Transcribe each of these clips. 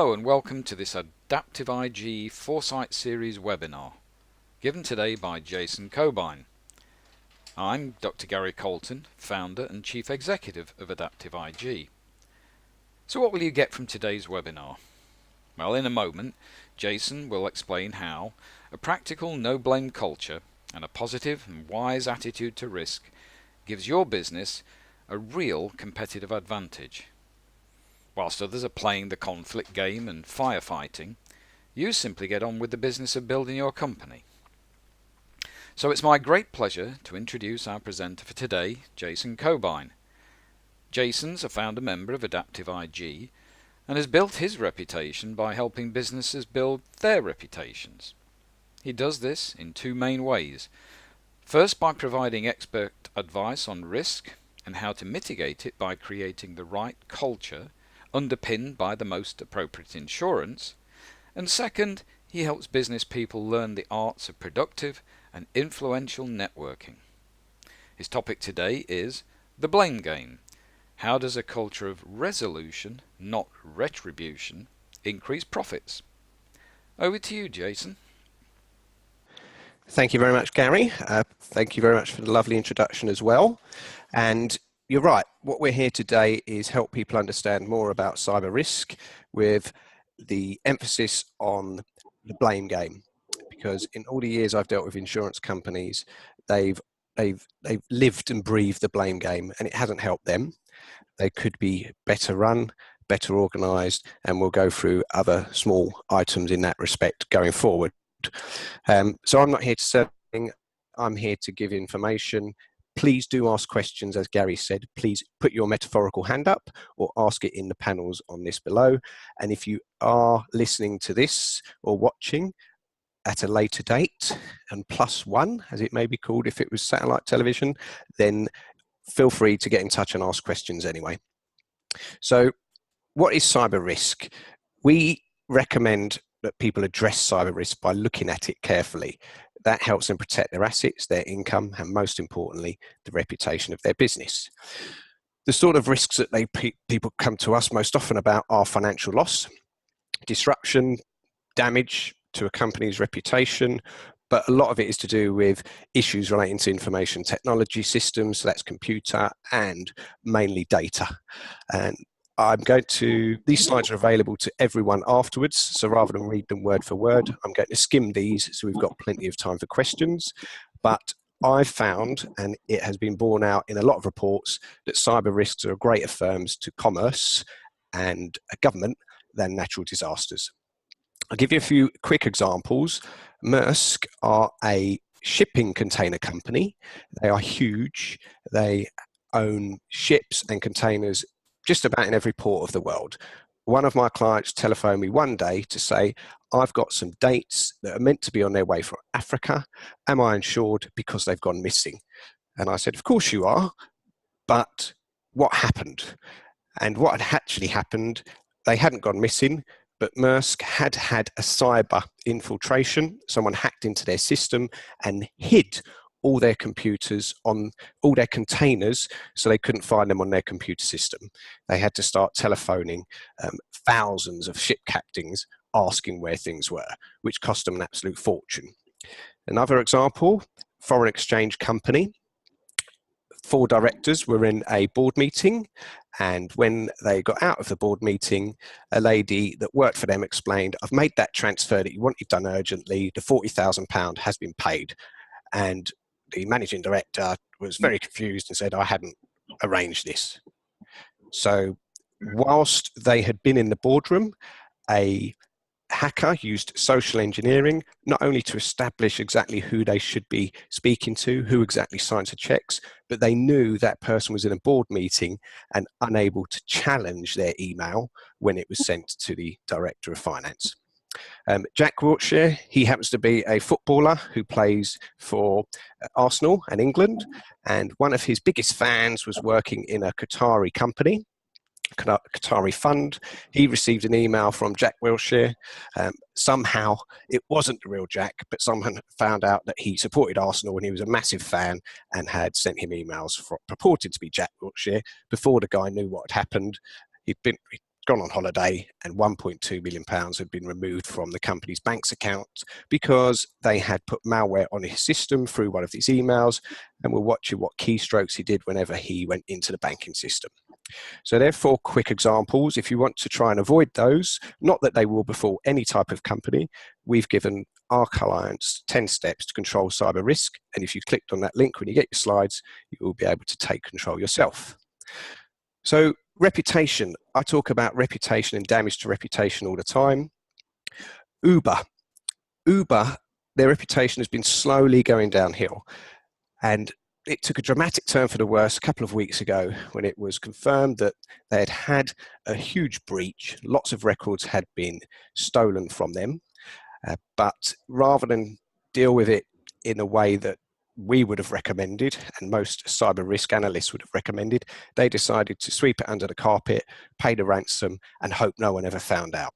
Hello and welcome to this AdaptiveIG Foresight series webinar, given today by Jason Cobine. I'm Dr. Gary Colton, founder and chief executive of AdaptiveIG. So what will you get from today's webinar? Well, in a moment, Jason will explain how a practical no-blame culture and a positive and wise attitude to risk gives your business a real competitive advantage. Whilst others are playing the conflict game and firefighting, you simply get on with the business of building your company. So it's my great pleasure to introduce our presenter for today, Jason Cobine. Jason's a founder member of AdaptiveIG and has built his reputation by helping businesses build their reputations. He does this in two main ways. First, by providing expert advice on risk and how to mitigate it by creating the right culture underpinned by the most appropriate insurance, and second, he helps business people learn the arts of productive and influential networking. His topic today is the blame game. How does a culture of resolution, not retribution, increase profits? Over to you, Jason. Thank you very much, Gary. Thank you very much for the lovely introduction as well. And you're right, what we're here today is help people understand more about cyber risk with the emphasis on the blame game. Because in all the years I've dealt with insurance companies, they've lived and breathed the blame game, and it hasn't helped them. They could be better run, better organised, and we'll go through other small items in that respect going forward. So I'm not here to sell anything, I'm here to give information. Please do ask questions, as Gary said. Please put your metaphorical hand up or ask it in the panels on this below. And if you are listening to this or watching at a later date, and +1, as it may be called if it was satellite television, then feel free to get in touch and ask questions anyway. So what is cyber risk? We recommend that people address cyber risk by looking at it carefully. That helps them protect their assets, their income, and most importantly, the reputation of their business. The sort of risks that people come to us most often about are financial loss, disruption, damage to a company's reputation, but a lot of it is to do with issues relating to information technology systems, so that's computer and mainly data. And these slides are available to everyone afterwards, so rather than read them word for word, I'm going to skim these so we've got plenty of time for questions. But I've found, and it has been borne out in a lot of reports, that cyber risks are greater firms to commerce and a government than natural disasters. I'll give you a few quick examples. Maersk are a shipping container company. They are huge. They own ships and containers just about in every port of the world. One of my clients telephoned me one day to say, I've got some dates that are meant to be on their way from Africa. Am I insured because they've gone missing? And I said, of course you are, but what happened? And what had actually happened, they hadn't gone missing, but Maersk had a cyber infiltration. Someone hacked into their system and hid all their computers on all their containers, so they couldn't find them on their computer system. They had to start telephoning thousands of ship captains asking where things were, which cost them an absolute fortune. Another example, foreign exchange company. 4 directors were in a board meeting, and when they got out of the board meeting, a lady that worked for them explained, I've made that transfer that you wanted done urgently, the £40,000 has been paid. And the managing director was very confused and said, I hadn't arranged this. So whilst they had been in the boardroom, a hacker used social engineering, not only to establish exactly who they should be speaking to, who exactly signs the checks, but they knew that person was in a board meeting and unable to challenge their email when it was sent to the director of finance. Jack Wiltshire, he happens to be a footballer who plays for Arsenal and England, and one of his biggest fans was working in a Qatari company, Qatari fund. He received an email from Jack Wiltshire. Somehow it wasn't the real Jack, but someone found out that he supported Arsenal and he was a massive fan and had sent him emails purported to be Jack Wiltshire before the guy knew what had happened. He'd gone on holiday and £1.2 million had been removed from the company's bank's account because they had put malware on his system through one of his emails and were watching what keystrokes he did whenever he went into the banking system. So they're 4 quick examples. If you want to try and avoid those, not that they will befall any type of company, we've given our clients 10 steps to control cyber risk. And if you clicked on that link when you get your slides, you will be able to take control yourself. So reputation, I talk about reputation and damage to reputation all the time. Uber, their reputation has been slowly going downhill. And it took a dramatic turn for the worse a couple of weeks ago when it was confirmed that they had had a huge breach. Lots of records had been stolen from them. But rather than deal with it in a way that we would have recommended, and most cyber risk analysts would have recommended, they decided to sweep it under the carpet, pay the ransom, and hope no one ever found out.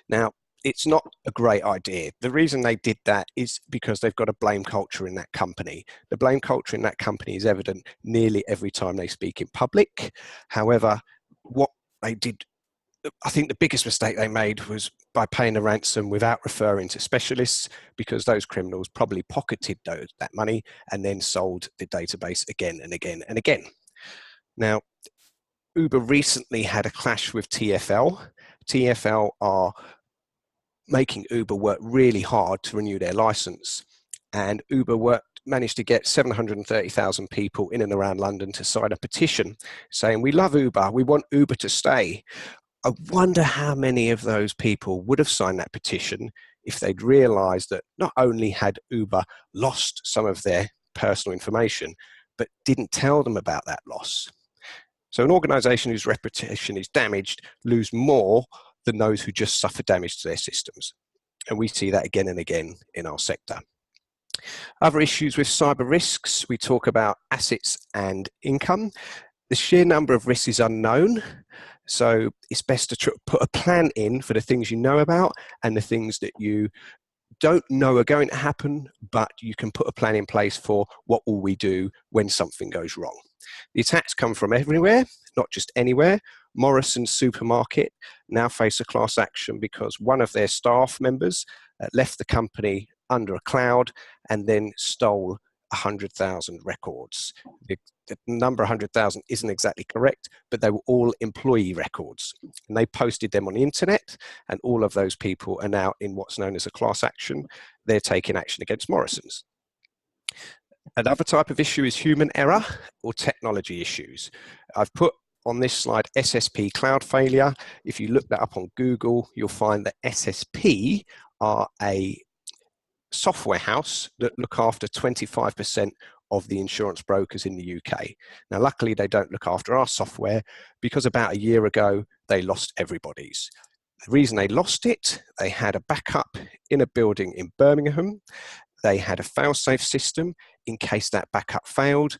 Now, it's not a great idea. The reason they did that is because they've got a blame culture in that company. The blame culture in that company is evident nearly every time they speak in public. However, what they did, I think the biggest mistake they made was by paying a ransom without referring to specialists, because those criminals probably pocketed that money and then sold the database again and again and again. Now, Uber recently had a clash with TfL. TfL are making Uber work really hard to renew their license. And Uber managed to get 730,000 people in and around London to sign a petition saying, "We love Uber, we want Uber to stay." I wonder how many of those people would have signed that petition if they'd realized that not only had Uber lost some of their personal information, but didn't tell them about that loss. So an organization whose reputation is damaged lose more than those who just suffer damage to their systems. And we see that again and again in our sector. Other issues with cyber risks, we talk about assets and income. The sheer number of risks is unknown, so it's best to put a plan in for the things you know about and the things that you don't know are going to happen, but you can put a plan in place for what will we do when something goes wrong. The attacks come from everywhere, not just anywhere. Morrisons supermarket now face a class action because one of their staff members left the company under a cloud and then stole 100,000 records. The number 100,000 isn't exactly correct, but they were all employee records. And they posted them on the internet, and all of those people are now in what's known as a class action. They're taking action against Morrisons. Another type of issue is human error or technology issues. I've put on this slide SSP cloud failure. If you look that up on Google, you'll find that SSP are a software house that look after 25% of the insurance brokers in the UK. Now, luckily, they don't look after our software because about a year ago, they lost everybody's. The reason they lost it, they had a backup in a building in Birmingham. They had a fail-safe system in case that backup failed,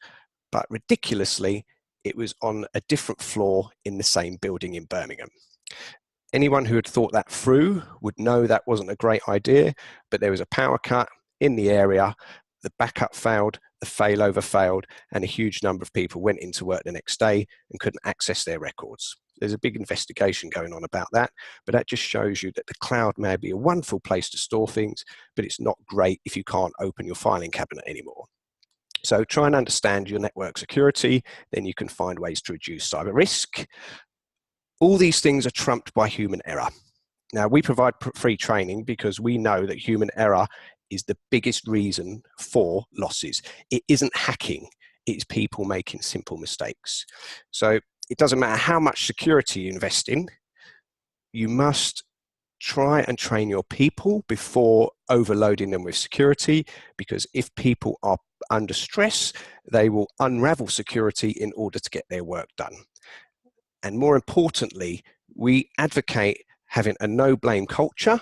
but ridiculously, it was on a different floor in the same building in Birmingham. Anyone who had thought that through would know that wasn't a great idea, but there was a power cut in the area, the backup failed, the failover failed, and a huge number of people went into work the next day and couldn't access their records. There's a big investigation going on about that, but that just shows you that the cloud may be a wonderful place to store things, but it's not great if you can't open your filing cabinet anymore. So try and understand your network security, then you can find ways to reduce cyber risk. All these things are trumped by human error. Now, we provide free training because we know that human error is the biggest reason for losses. It isn't hacking, it's people making simple mistakes. So it doesn't matter how much security you invest in, you must try and train your people before overloading them with security, because if people are under stress, they will unravel security in order to get their work done. And more importantly, we advocate having a no blame culture,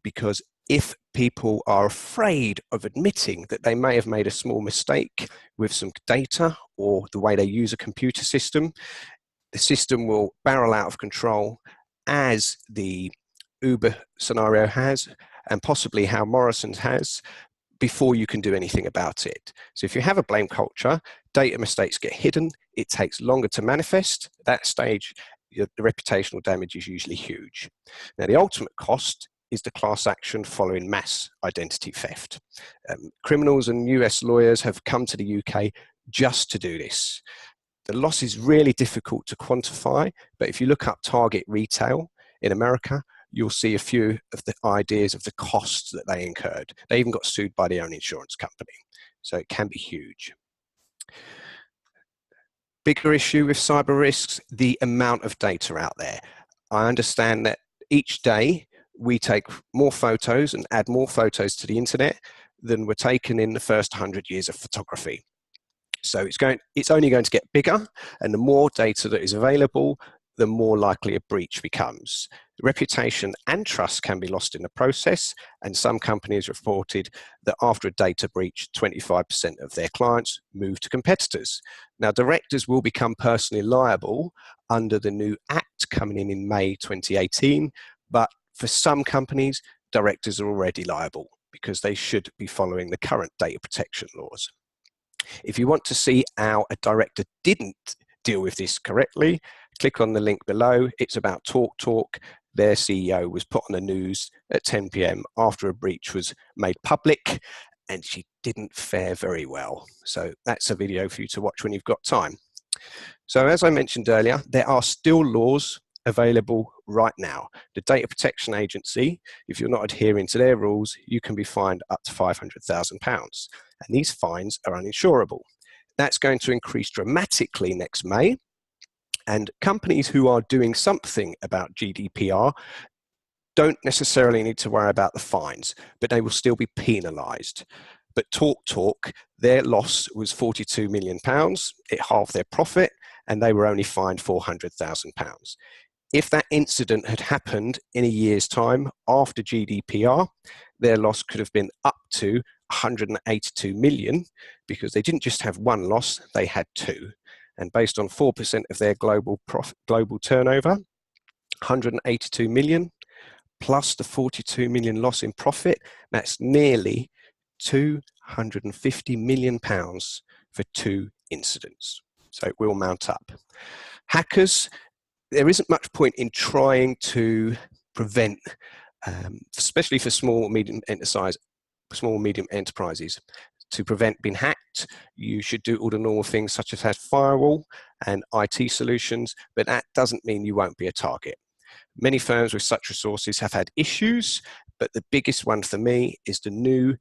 because if people are afraid of admitting that they may have made a small mistake with some data or the way they use a computer system, the system will barrel out of control, as the Uber scenario has, and possibly how Morrisons has, before you can do anything about it. So if you have a blame culture, data mistakes get hidden, it takes longer to manifest. At that stage, the reputational damage is usually huge. Now, the ultimate cost is the class action following mass identity theft. Criminals and US lawyers have come to the UK just to do this. The loss is really difficult to quantify, but if you look up target retail in America, you'll see a few of the ideas of the costs that they incurred. They even got sued by their own insurance company. So it can be huge. Bigger issue with cyber risks, the amount of data out there. I understand that each day we take more photos and add more photos to the internet than were taken in the first 100 years of photography. So it's only going to get bigger, and the more data that is available, the more likely a breach becomes. Reputation and trust can be lost in the process, and some companies reported that after a data breach, 25% of their clients move to competitors. Now, directors will become personally liable under the new Act coming in May 2018, but for some companies, directors are already liable because they should be following the current data protection laws. If you want to see how a director didn't deal with this correctly, click on the link below. It's about TalkTalk. Their CEO was put on the news at 10 p.m. after a breach was made public, and she didn't fare very well. So that's a video for you to watch when you've got time. So as I mentioned earlier, there are still laws available right now. The Data Protection Agency, if you're not adhering to their rules, you can be fined up to £500,000. And these fines are uninsurable. That's going to increase dramatically next May. And companies who are doing something about GDPR don't necessarily need to worry about the fines, but they will still be penalised. But TalkTalk, their loss was £42 million. It halved their profit, and they were only fined £400,000. If that incident had happened in a year's time after GDPR, their loss could have been up to 182 million, because they didn't just have one loss, they had two. And based on 4% of their global turnover, 182 million plus the 42 million loss in profit, that's nearly 250 million pounds for two incidents. So it will mount up. Hackers, there isn't much point in trying to prevent, especially for small and medium enterprises, to prevent being hacked. You should do all the normal things such as have firewall and IT solutions, but that doesn't mean you won't be a target. Many firms with such resources have had issues, but the biggest one for me is the new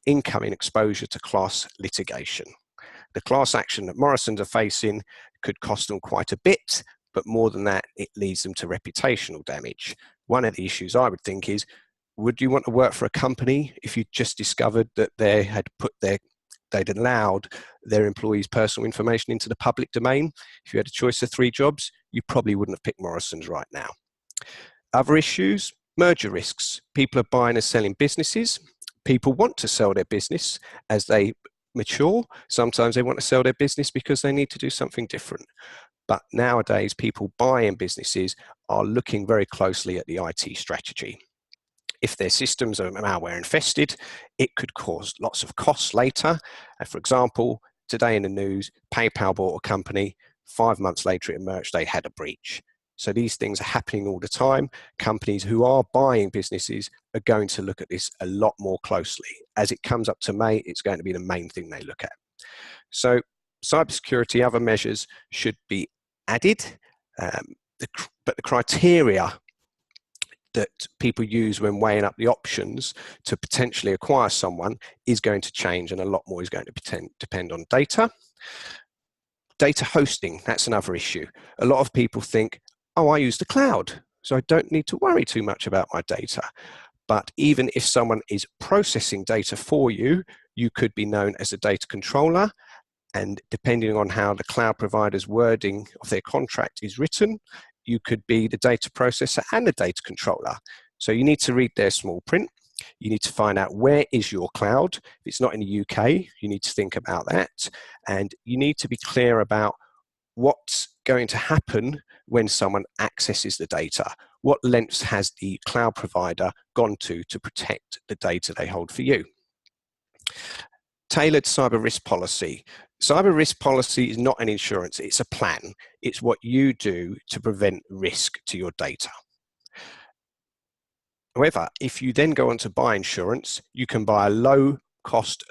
incoming exposure to class litigation. The class action that Morrisons are facing could cost them quite a bit, but more than that, it leads them to reputational damage. One of the issues I would think is, would you want to work for a company if you just discovered that they'd allowed their employees' personal information into the public domain? If you had a choice of 3 jobs, you probably wouldn't have picked Morrisons right now. Other issues, merger risks. People are buying and selling businesses. People want to sell their business as they mature. Sometimes they want to sell their business because they need to do something different. But nowadays, people buying businesses are looking very closely at the IT strategy. If their systems are malware infested, it could cause lots of costs later. And for example, today in the news, PayPal bought a company. 5 months later, it emerged they had a breach. So these things are happening all the time. Companies who are buying businesses are going to look at this a lot more closely. As it comes up to May, it's going to be the main thing they look at. So cybersecurity, other measures should be added, but the criteria that people use when weighing up the options to potentially acquire someone is going to change, and a lot more is going to depend on data. Data hosting, that's another issue. A lot of people think, oh, I use the cloud, so I don't need to worry too much about my data. But even if someone is processing data for you, you could be known as a data controller. And depending on how the cloud provider's wording of their contract is written, you could be the data processor and the data controller. So you need to read their small print. You need to find out where is your cloud. If it's not in the UK, you need to think about that. And you need to be clear about what's going to happen when someone accesses the data. What lengths has the cloud provider gone to protect the data they hold for you? Tailored cyber risk policy. Cyber risk policy is not an insurance, it's a plan. It's what you do to prevent risk to your data. However, if you then go on to buy insurance, you can buy a low cost,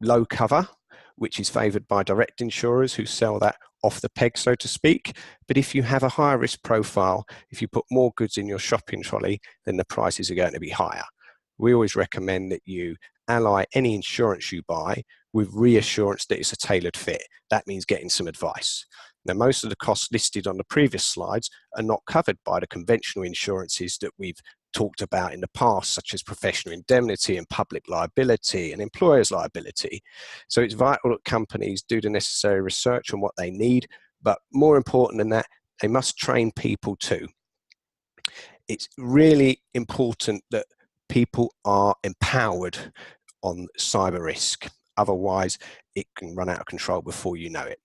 low cover, which is favoured by direct insurers who sell that off the peg, so to speak. But if you have a higher risk profile, if you put more goods in your shopping trolley, then the prices are going to be higher. We always recommend that you ally any insurance you buy with reassurance that it's a tailored fit. That means getting some advice. Now, most of the costs listed on the previous slides are not covered by the conventional insurances that we've talked about in the past, such as professional indemnity and public liability and employer's liability. So it's vital that companies do the necessary research on what they need, but more important than that, they must train people too. It's really important that people are empowered on cyber risk. Otherwise, it can run out of control before you know it.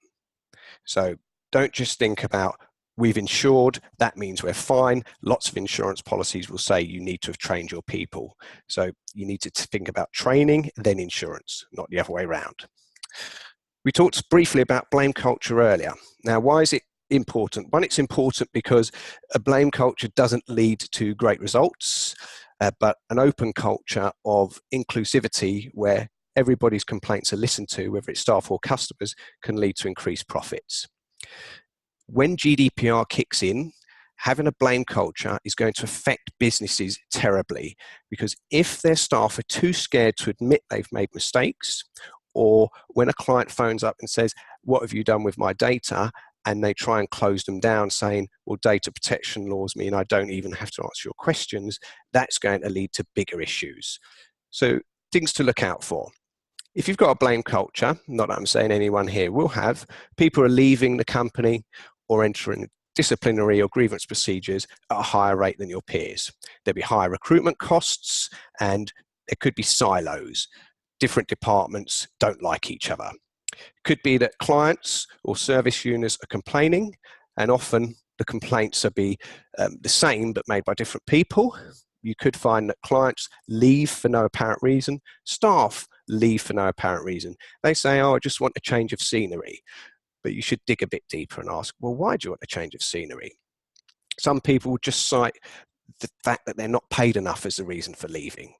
So don't just think about, we've insured, that means we're fine. Lots of insurance policies will say you need to have trained your people. So you need to think about training, then insurance, not the other way around. We talked briefly about blame culture earlier. Now, why is it important? One, it's important because a blame culture doesn't lead to great results, but an open culture of inclusivity where everybody's complaints are listened to, whether it's staff or customers, can lead to increased profits. When GDPR kicks in, having a blame culture is going to affect businesses terribly, because if their staff are too scared to admit they've made mistakes, or when a client phones up and says, what have you done with my data? And they try and close them down saying, well, data protection laws mean I don't even have to answer your questions, that's going to lead to bigger issues. So things to look out for. If you've got a blame culture, not that I'm saying anyone here will have, people are leaving the company or entering disciplinary or grievance procedures at a higher rate than your peers. There'll be higher recruitment costs and there could be silos. Different departments don't like each other. It could be that clients or service units are complaining, and often the complaints will be the same but made by different people. You could find that clients leave for no apparent reason, staff leave for no apparent reason. They say, oh, I just want a change of scenery. But you should dig a bit deeper and ask, well, why do you want a change of scenery? Some people would just cite the fact that they're not paid enough as the reason for leaving,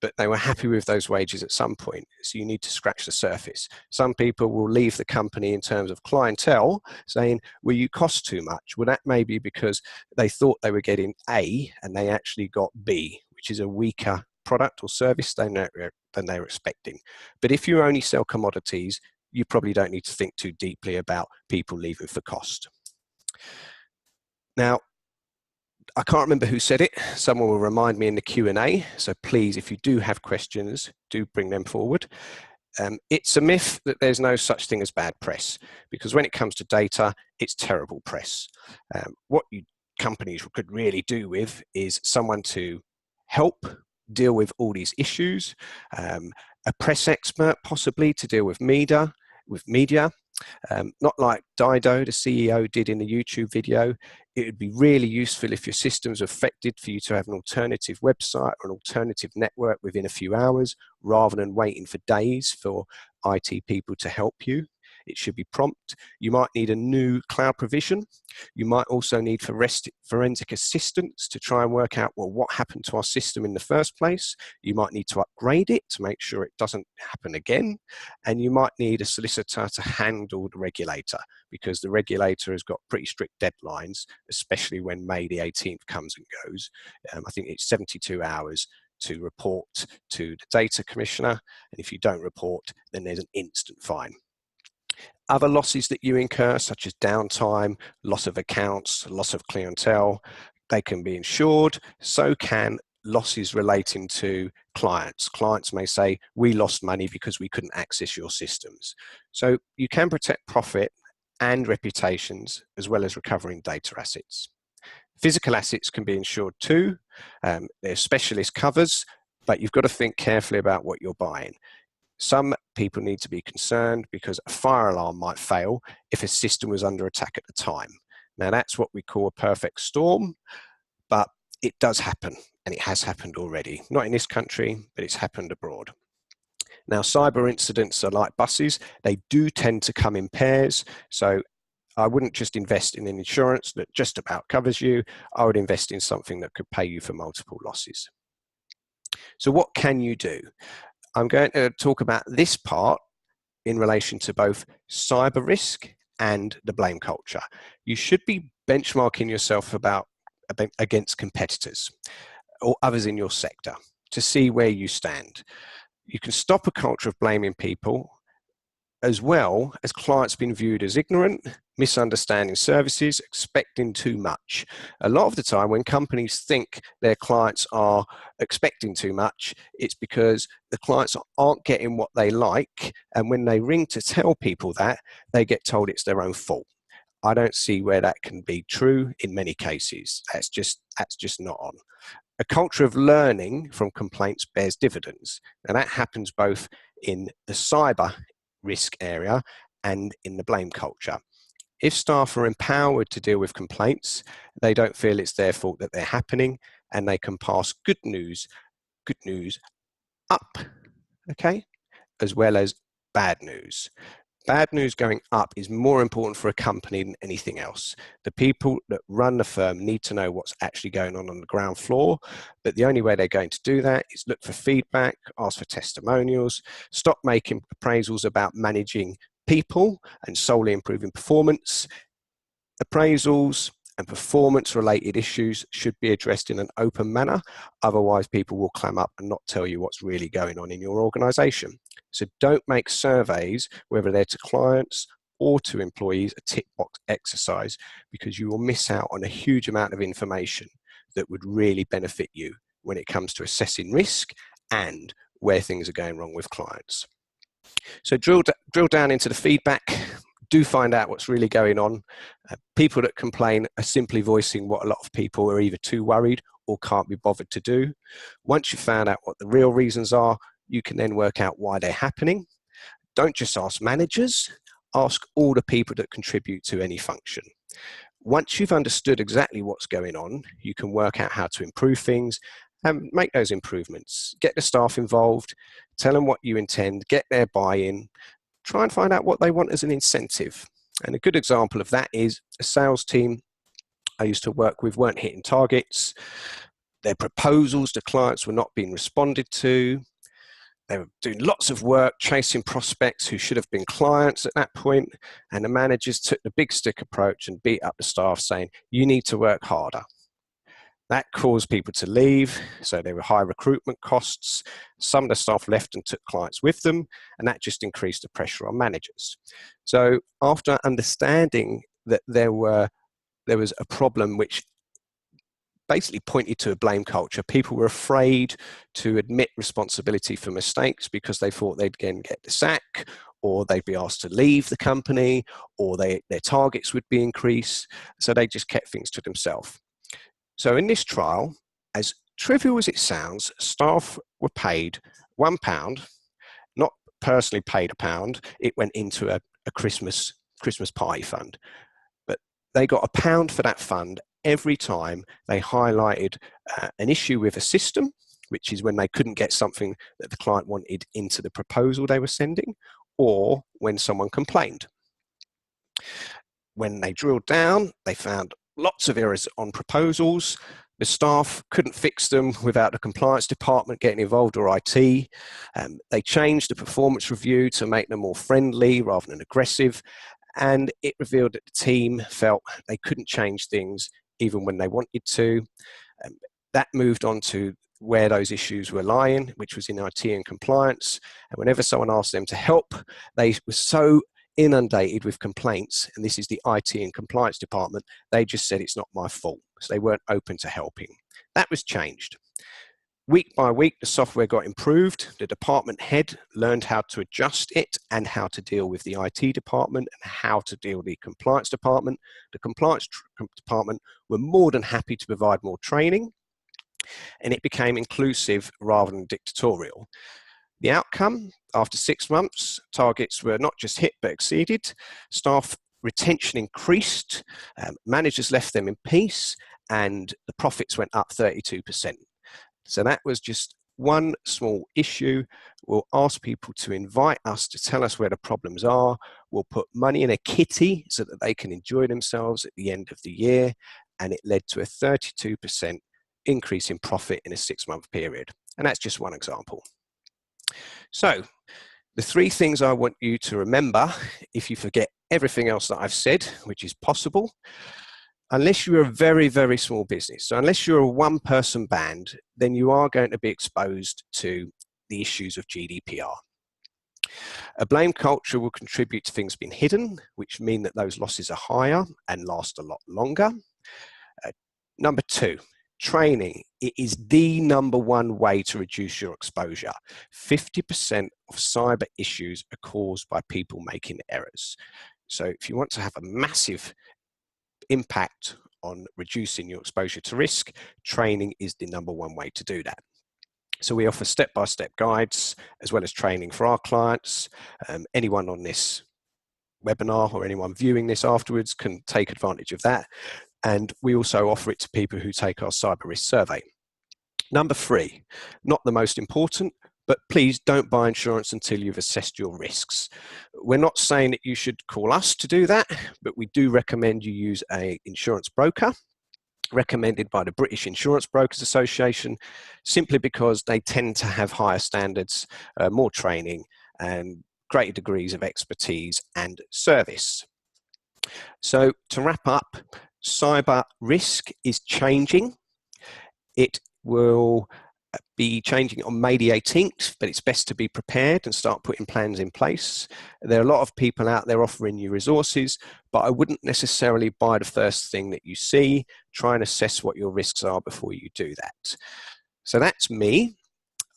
but they were happy with those wages at some point, so you need to scratch the surface. Some people will leave the company in terms of clientele, saying, well, you cost too much. Well, that may be because they thought they were getting A and they actually got B, which is a weaker product or service than they were expecting. But if you only sell commodities, you probably don't need to think too deeply about people leaving for cost. Now, I can't remember who said it. Someone will remind me in the Q&A. So please, if you do have questions, do bring them forward. It's a myth that there's no such thing as bad press, because when it comes to data, it's terrible press. What companies could really do with is someone to help deal with all these issues, a press expert possibly to deal with media, not like Dido, the CEO, did in the YouTube video. It would be really useful if your systems are affected for you to have an alternative website or an alternative network within a few hours, rather than waiting for days for IT people to help you. It should be prompt. You might need a new cloud provision. You might also need forensic assistance to try and work out, well, what happened to our system in the first place. You might need to upgrade it to make sure it doesn't happen again. And you might need a solicitor to handle the regulator, because the regulator has got pretty strict deadlines, especially when May the 18th comes and goes. I think it's 72 hours to report to the data commissioner. And if you don't report, then there's an instant fine. Other losses that you incur, such as downtime, loss of accounts, loss of clientele, they can be insured. So can losses relating to clients. Clients may say, we lost money because we couldn't access your systems. So you can protect profit and reputations, as well as recovering data assets. Physical assets can be insured too. They're specialist covers, but you've got to think carefully about what you're buying. Some people need to be concerned because a fire alarm might fail if a system was under attack at the time. Now, that's what we call a perfect storm, but it does happen, and it has happened already. Not in this country, but it's happened abroad. Now, cyber incidents are like buses. They do tend to come in pairs. So I wouldn't just invest in an insurance that just about covers you. I would invest in something that could pay you for multiple losses. So what can you do? I'm going to talk about this part in relation to both cyber risk and the blame culture. You should be benchmarking yourself against competitors or others in your sector to see where you stand. You can stop a culture of blaming people, as well as clients being viewed as ignorant, misunderstanding services, expecting too much. A lot of the time when companies think their clients are expecting too much, it's because the clients aren't getting what they like, and when they ring to tell people that, they get told it's their own fault. I don't see where that can be true in many cases. That's just not on. A culture of learning from complaints bears dividends, and that happens both in the cyber risk area and in the blame culture. If staff are empowered to deal with complaints, they don't feel it's their fault that they're happening, and they can pass good news up, okay, as well as bad news. Bad news going up is more important for a company than anything else. The people that run the firm need to know what's actually going on the ground floor, but the only way they're going to do that is look for feedback, ask for testimonials, stop making appraisals about managing people and solely improving performance. Appraisals and performance-related issues should be addressed in an open manner, otherwise people will clam up and not tell you what's really going on in your organisation. So don't make surveys, whether they're to clients or to employees, a tick box exercise, because you will miss out on a huge amount of information that would really benefit you when it comes to assessing risk and where things are going wrong with clients. So drill down into the feedback. Do find out what's really going on. People that complain are simply voicing what a lot of people are either too worried or can't be bothered to do. Once you've found out what the real reasons are, you can then work out why they're happening. Don't just ask managers, ask all the people that contribute to any function. Once you've understood exactly what's going on, you can work out how to improve things and make those improvements. Get the staff involved, tell them what you intend, get their buy-in, try and find out what they want as an incentive. And a good example of that is a sales team I used to work with weren't hitting targets. Their proposals to clients were not being responded to. They were doing lots of work chasing prospects who should have been clients at that point, and the managers took the big stick approach and beat up the staff saying, you need to work harder. That caused people to leave, so there were high recruitment costs. Some of the staff left and took clients with them, and that just increased the pressure on managers. So after understanding that there was a problem which basically pointed to a blame culture, people were afraid to admit responsibility for mistakes because they thought they'd again get the sack, or they'd be asked to leave the company, or their targets would be increased. So they just kept things to themselves. So in this trial, as trivial as it sounds, staff were paid £1, not personally paid £1. It went into a Christmas party fund. But they got £1 for that fund every time they highlighted an issue with a system, which is when they couldn't get something that the client wanted into the proposal they were sending, or when someone complained. When they drilled down, they found lots of errors on proposals. The staff couldn't fix them without the compliance department getting involved or IT. They changed the performance review to make them more friendly rather than aggressive. And it revealed that the team felt they couldn't change things even when they wanted to. That moved on to where those issues were lying, which was in IT and compliance. And whenever someone asked them to help, they were so inundated with complaints, and this is the IT and compliance department, they just said it's not my fault. So they weren't open to helping. That was changed. Week by week, the software got improved. The department head learned how to adjust it and how to deal with the IT department and how to deal with the compliance department. The compliance department were more than happy to provide more training, and it became inclusive rather than dictatorial. The outcome, after 6 months, targets were not just hit but exceeded. Staff retention increased, managers left them in peace, and the profits went up 32%. So that was just one small issue. We'll ask people to invite us to tell us where the problems are. We'll put money in a kitty so that they can enjoy themselves at the end of the year. And it led to a 32% increase in profit in a 6-month period. And that's just one example. So the 3 things I want you to remember, if you forget everything else that I've said, which is possible, unless you're a very, very small business, so unless you're a one-person band, then you are going to be exposed to the issues of GDPR. A blame culture will contribute to things being hidden, which mean that those losses are higher and last a lot longer. Number 2, training. It is the #1 way to reduce your exposure. 50% of cyber issues are caused by people making errors. So if you want to have a massive impact on reducing your exposure to risk, training is the #1 way to do that. So we offer step-by-step guides as well as training for our clients. Anyone on this webinar or anyone viewing this afterwards can take advantage of that. And we also offer it to people who take our cyber risk survey. Number 3, not the most important, but please don't buy insurance until you've assessed your risks. We're not saying that you should call us to do that, but we do recommend you use an insurance broker, recommended by the British Insurance Brokers Association, simply because they tend to have higher standards, more training, and greater degrees of expertise and service. So to wrap up, cyber risk is changing. It will be changing on May the 18th, but it's best to be prepared and start putting plans in place. There are a lot of people out there offering you resources, but I wouldn't necessarily buy the first thing that you see. Try and assess what your risks are before you do that. So that's me.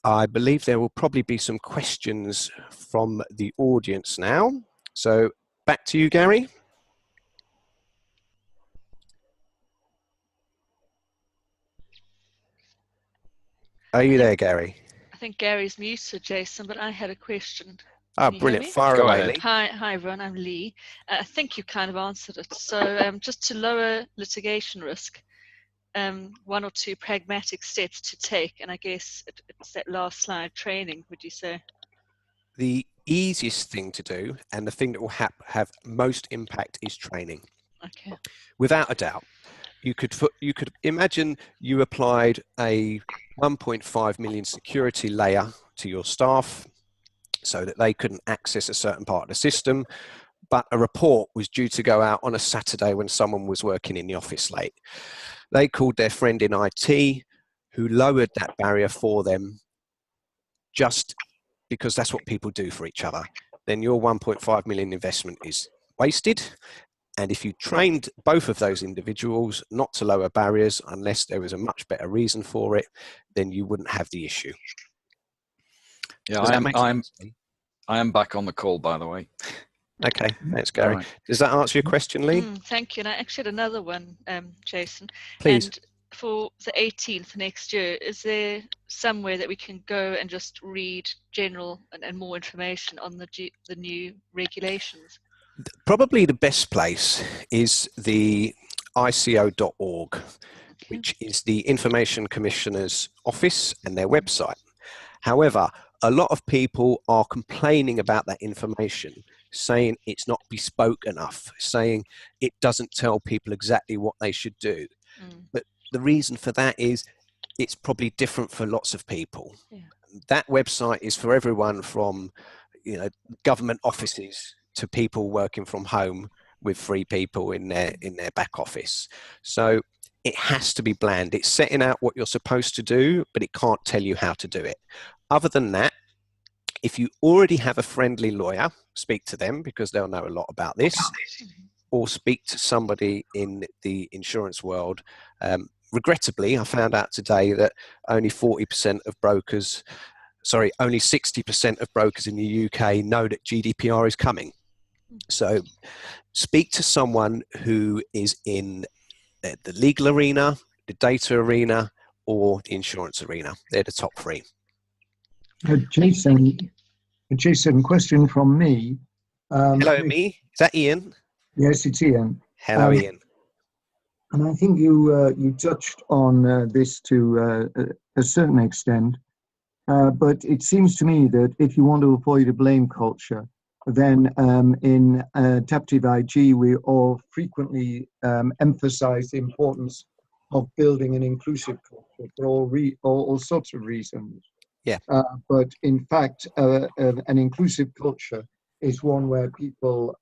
I believe there will probably be some questions from the audience now. So back to you, Gary. Are you there, Gary? I think Gary's muted, Jason, but I had a question. Oh, Can you brilliant. hear me? Fire Go away, ahead. Lee. Hi everyone, I'm Lee. I think you kind of answered it. So just to lower litigation risk, 1 or 2 pragmatic steps to take, and I guess it's that last slide, training, would you say? The easiest thing to do and the thing that will have most impact is training. Okay. Without a doubt. You could imagine you applied a 1.5 million security layer to your staff so that they couldn't access a certain part of the system, but a report was due to go out on a Saturday when someone was working in the office late. They called their friend in IT who lowered that barrier for them just because that's what people do for each other. Then your 1.5 million investment is wasted. And if you trained both of those individuals not to lower barriers unless there was a much better reason for it, then you wouldn't have the issue. Yeah, Does that make sense? I am back on the call, by the way. Okay, thanks, Gary. Right. Does that answer your question, Lee? Thank you. And I actually had another one, Jason. Please. And for the 18th next year, is there somewhere that we can go and just read general and more information on the new regulations? Probably the best place is the ICO.org, which is the Information Commissioner's office and their website. However, a lot of people are complaining about that information, saying it's not bespoke enough, saying it doesn't tell people exactly what they should do. But the reason for that is it's probably different for lots of people. Yeah. That website is for everyone from, government offices to people working from home with 3 people in their back office. So it has to be bland. It's setting out what you're supposed to do, but it can't tell you how to do it. Other than that, if you already have a friendly lawyer, speak to them because they'll know a lot about this, or speak to somebody in the insurance world. Regrettably, I found out today that only 60% of brokers in the UK know that GDPR is coming. So speak to someone who is in the legal arena, the data arena, or the insurance arena. They're the top 3. Jason, question from me. Hello, me. Is that Ian? Yes, it's Ian. Hello, Ian. And I think you touched on this to a certain extent. But it seems to me that if you want to avoid a blame culture, then in AdaptiveIG, we all frequently emphasize the importance of building an inclusive culture for all sorts of reasons. Yeah. But in fact, an inclusive culture is one where people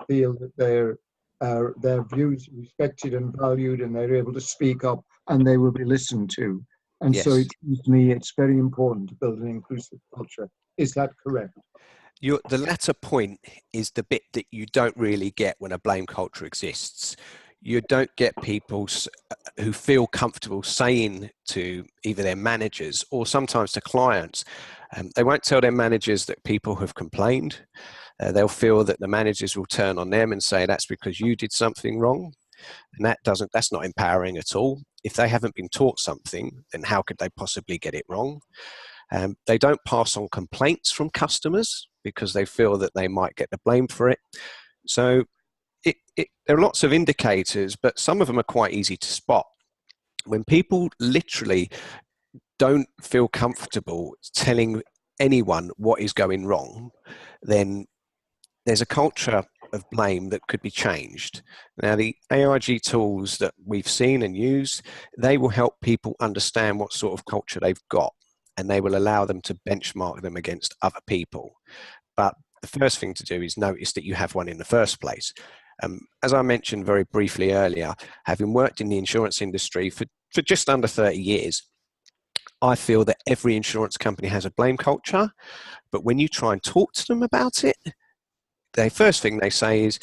feel that their views are respected and valued, and they're able to speak up, and they will be listened to. And so Yes. it seems to me it's very important to build an inclusive culture. Is that correct? The latter point is the bit that you don't really get when a blame culture exists. You don't get people who feel comfortable saying to either their managers or sometimes to clients, they won't tell their managers that people have complained. They'll feel that the managers will turn on them and say, that's because you did something wrong. And that's not empowering at all. If they haven't been taught something, then how could they possibly get it wrong? They don't pass on complaints from customers because they feel that they might get the blame for it. So there are lots of indicators, but some of them are quite easy to spot. When people literally don't feel comfortable telling anyone what is going wrong, then there's a culture of blame that could be changed. Now, the AIG tools that we've seen and used, they will help people understand what sort of culture they've got, and they will allow them to benchmark them against other people. But the first thing to do is notice that you have one in the first place. As I mentioned very briefly earlier, having worked in the insurance industry for just under 30 years, I feel that every insurance company has a blame culture, but when you try and talk to them about it, the first thing they say is,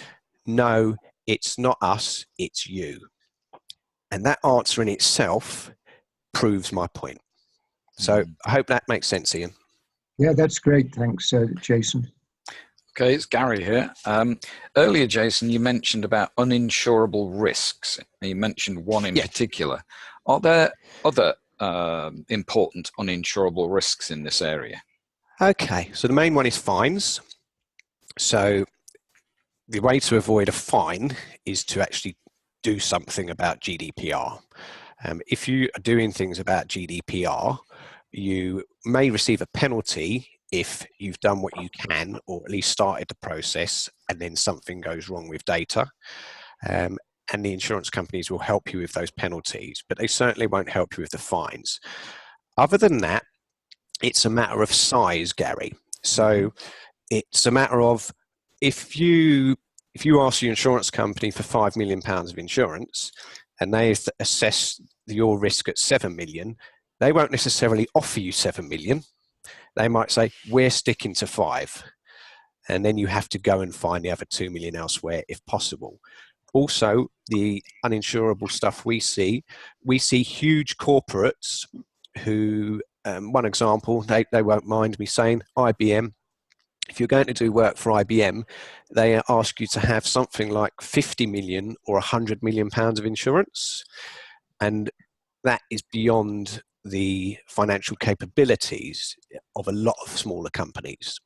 no, it's not us, it's you. And that answer in itself proves my point. So I hope that makes sense, Ian. Yeah, that's great. Thanks, Jason. Okay, it's Gary here. Earlier, Jason, you mentioned about uninsurable risks. You mentioned one in particular. Are there other important uninsurable risks in this area? Okay, so the main one is fines. So the way to avoid a fine is to actually do something about GDPR. If you are doing things about GDPR, you may receive a penalty if you've done what you can, or at least started the process, and then something goes wrong with data. And the insurance companies will help you with those penalties, but they certainly won't help you with the fines. Other than that, it's a matter of size, Gary. So it's a matter of, if you ask your insurance company for £5 million of insurance and they assess your risk at 7 million, they won't necessarily offer you 7 million. They might say, we're sticking to 5. And then you have to go and find the other 2 million elsewhere if possible. Also, the uninsurable stuff we see huge corporates who, one example, they won't mind me saying, IBM. If you're going to do work for IBM, they ask you to have something like 50 million or 100 million pounds of insurance. And that is beyond the financial capabilities of a lot of smaller companies.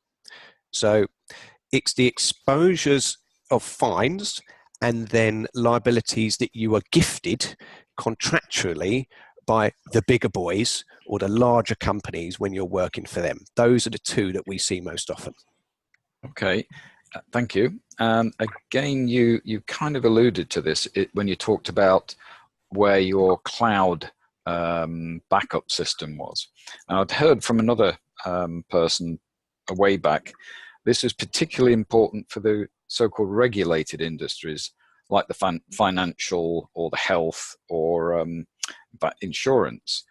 So it's the exposures of fines and then liabilities that you are gifted contractually by the bigger boys or the larger companies when you're working for them. Those are the two that we see most often. Okay, thank you. Again, you kind of alluded to this when you talked about where your cloud backup system was. Now, I'd heard from another person a way back, this is particularly important for the so-called regulated industries like the financial or the health or insurance.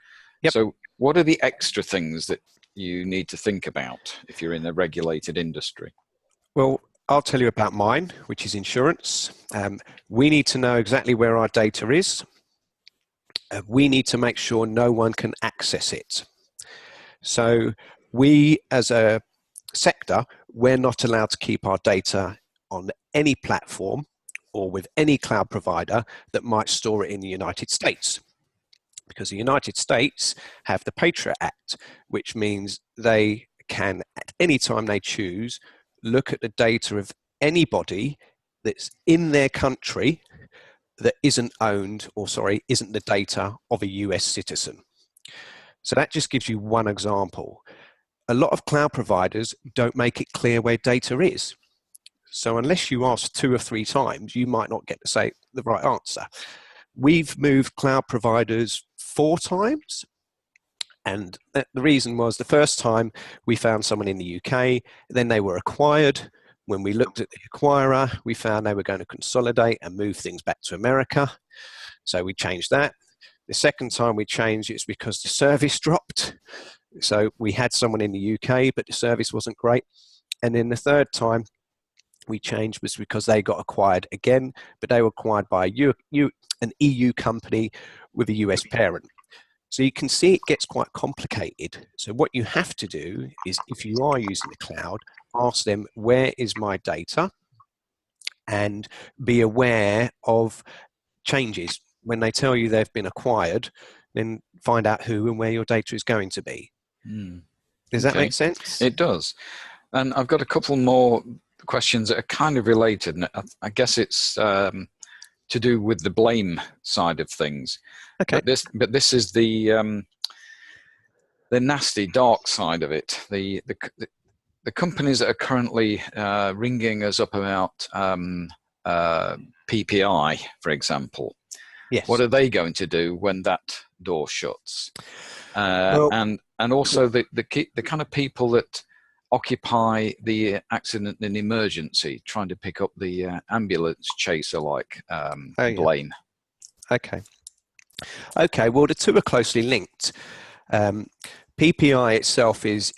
Yep. So what are the extra things that you need to think about if you're in a regulated industry? Well, I'll tell you about mine, which is insurance. We need to know exactly where our data is. We need to make sure no one can access it. So we, as a sector, we're not allowed to keep our data on any platform or with any cloud provider that might store it in the United States. Because the United States have the Patriot Act, which means they can, at any time they choose, look at the data of anybody that's in their country that isn't the data of a US citizen. So that just gives you one example. A lot of cloud providers don't make it clear where data is. So unless you ask 2 or 3 times, you might not get to say the right answer. We've moved cloud providers 4 times. And the reason was the first time we found someone in the UK, then they were acquired. When we looked at the acquirer, we found they were going to consolidate and move things back to America. So we changed that. The second time we changed, it's because the service dropped. So we had someone in the UK, but the service wasn't great. And then the third time we changed was because they got acquired again, but they were acquired by an EU company with a US parent. So you can see it gets quite complicated. So what you have to do is, if you are using the cloud, ask them, where is my data? And be aware of changes. When they tell you they've been acquired, then find out who and where your data is going to be. Does that make sense? It does. And I've got a couple more questions that are kind of related. And I guess it's to do with the blame side of things. Okay. But this is the nasty, dark side of it. The companies that are currently ringing us up about PPI, for example. Yes. What are they going to do when that door shuts? Well, and also the kind of people that occupy the accident and emergency, trying to pick up the ambulance chaser like blame. Okay. Okay. Well, the two are closely linked. PPI itself is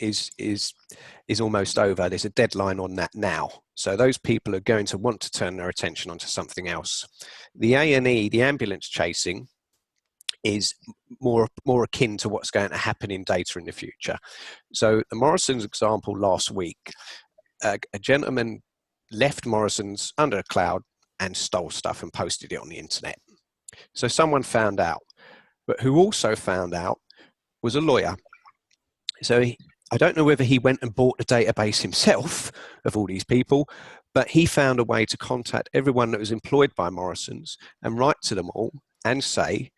almost over. There's a deadline on that now. So those people are going to want to turn their attention onto something else. The A&E, the ambulance chasing, is more akin to what's going to happen in data in the future. So the Morrisons example last week, a gentleman left Morrisons under a cloud and stole stuff and posted it on the internet. So someone found out, but who also found out was a lawyer. So I don't know whether he went and bought the database himself of all these people, but he found a way to contact everyone that was employed by Morrisons and write to them all and say,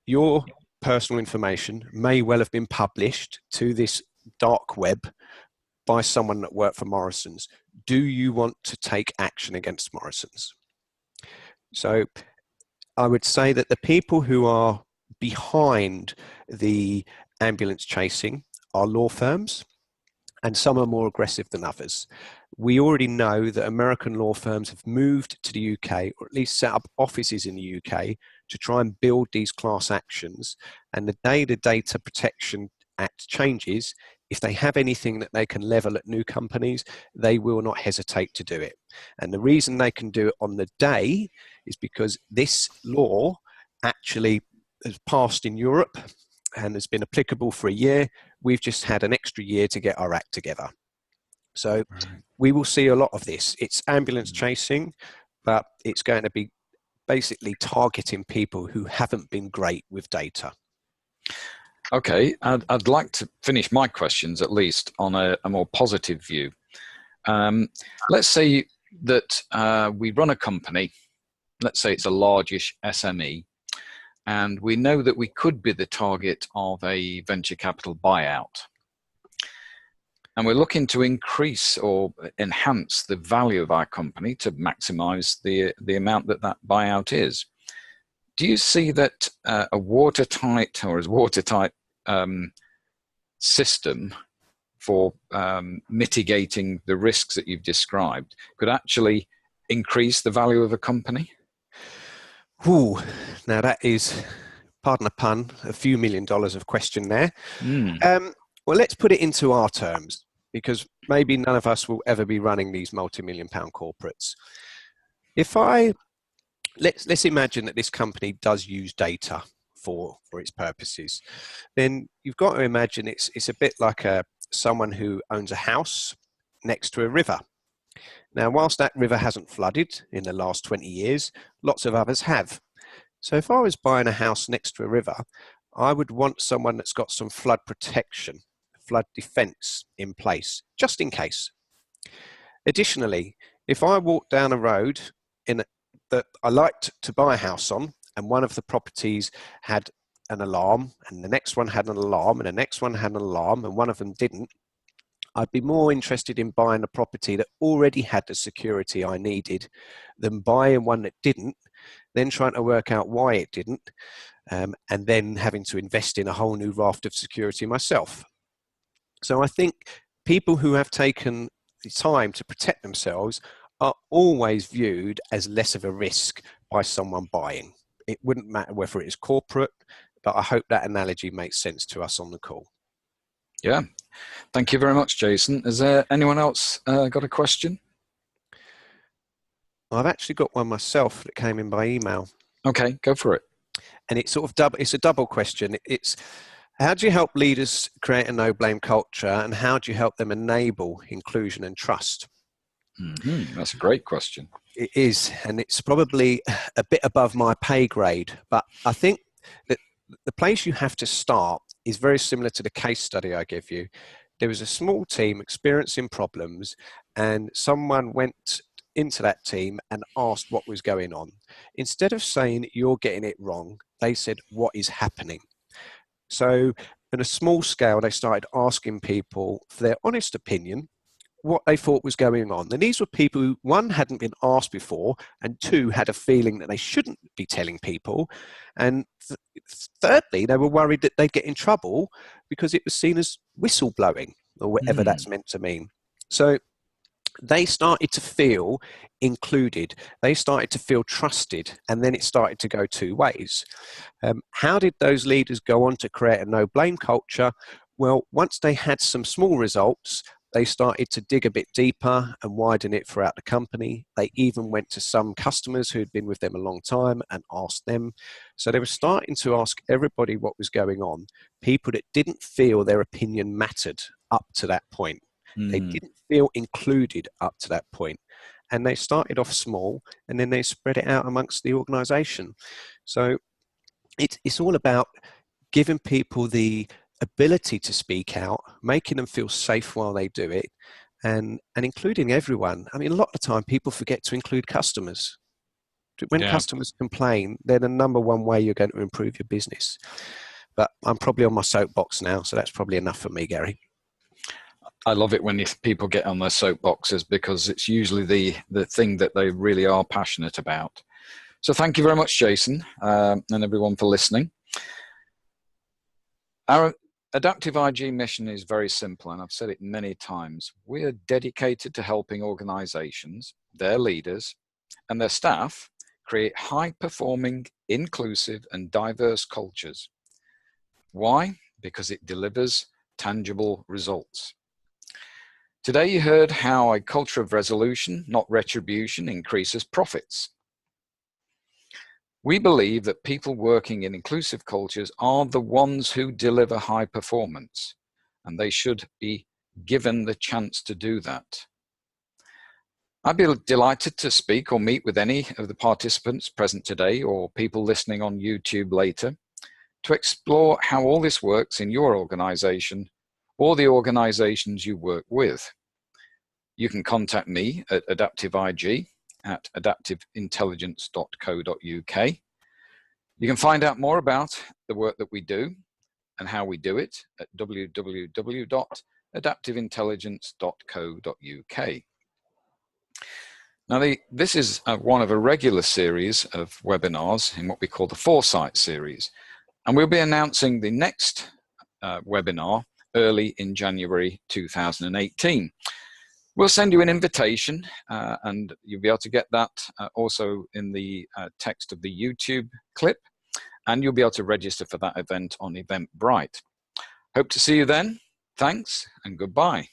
your personal information may well have been published to this dark web by someone that worked for Morrisons. Do you want to take action against Morrisons? So I would say that the people who are behind the ambulance chasing are law firms, and some are more aggressive than others. We already know that American law firms have moved to the UK, or at least set up offices in the UK, to try and build these class actions. And the day the Data Protection Act changes, if they have anything that they can level at new companies, they will not hesitate to do it. And the reason they can do it on the day is because this law actually has passed in Europe and has been applicable for a year. We've just had an extra year to get our act together. So we will see a lot of this. It's ambulance chasing, but it's going to be basically targeting people who haven't been great with data. Okay, I'd like to finish my questions at least on a more positive view. Let's say that we run a company, let's say it's a largish SME, and we know that we could be the target of a venture capital buyout. And we're looking to increase or enhance the value of our company to maximize the amount that buyout is. Do you see that a watertight or as watertight system for mitigating the risks that you've described could actually increase the value of a company? Ooh, now that is, pardon the pun, a few $1 million of question there. Well, let's put it into our terms, because maybe none of us will ever be running these multi-million-pound corporates. Let's imagine that this company does use data for its purposes. Then you've got to imagine it's a bit like someone who owns a house next to a river. Now, whilst that river hasn't flooded in the last 20 years, lots of others have. So if I was buying a house next to a river, I would want someone that's got some flood protection, flood defense in place, just in case. Additionally, if I walked down a road that I liked to buy a house on, and one of the properties had an alarm, and the next one had an alarm, and the next one had an alarm, and one of them didn't, I'd be more interested in buying a property that already had the security I needed than buying one that didn't, then trying to work out why it didn't, and then having to invest in a whole new raft of security myself. So I think people who have taken the time to protect themselves are always viewed as less of a risk by someone buying. It wouldn't matter whether it is corporate, but I hope that analogy makes sense to us on the call. Yeah, thank you very much, Jason. Has anyone else got a question? I've actually got one myself that came in by email. Okay, go for it. And it's sort of it's a double question. It's how do you help leaders create a no-blame culture, and how do you help them enable inclusion and trust? That's a great question. It is, and it's probably a bit above my pay grade, but I think that the place you have to start is very similar to the case study I give you. There was a small team experiencing problems, and someone went into that team and asked what was going on. Instead of saying you're getting it wrong, they said what is happening. So on a small scale, they started asking people for their honest opinion, what they thought was going on. And these were people who, one, hadn't been asked before, and two, had a feeling that they shouldn't be telling people. And thirdly, they were worried that they'd get in trouble because it was seen as whistleblowing, or whatever that's meant to mean. So they started to feel included. They started to feel trusted, and then it started to go two ways. How did those leaders go on to create a no-blame culture? Well, once they had some small results, they started to dig a bit deeper and widen it throughout the company. They even went to some customers who had been with them a long time and asked them. So they were starting to ask everybody what was going on, people that didn't feel their opinion mattered up to that point. They didn't feel included up to that point. And they started off small, and then they spread it out amongst the organization. So it's all about giving people the ability to speak out, making them feel safe while they do it, and including everyone. I mean, a lot of the time people forget to include customers. When customers complain, they're the number one way you're going to improve your business. But I'm probably on my soapbox now, so that's probably enough for me, Gary. I love it when people get on their soapboxes, because it's usually the thing that they really are passionate about. So thank you very much, Jason, and everyone for listening. Our AdaptiveIG mission is very simple, and I've said it many times. We are dedicated to helping organizations, their leaders, and their staff create high-performing, inclusive, and diverse cultures. Why? Because it delivers tangible results. Today you heard how a culture of resolution, not retribution, increases profits. We believe that people working in inclusive cultures are the ones who deliver high performance, and they should be given the chance to do that. I'd be delighted to speak or meet with any of the participants present today, or people listening on YouTube later, to explore how all this works in your organization or the organizations you work with. You can contact me at AdaptiveIG at adaptiveintelligence.co.uk. You can find out more about the work that we do and how we do it at www.adaptiveintelligence.co.uk. Now, this is one of a regular series of webinars in what we call the Foresight series, and we'll be announcing the next webinar early in January 2018. We'll send you an invitation, and you'll be able to get that also in the text of the YouTube clip, and you'll be able to register for that event on Eventbrite. Hope to see you then. Thanks and goodbye.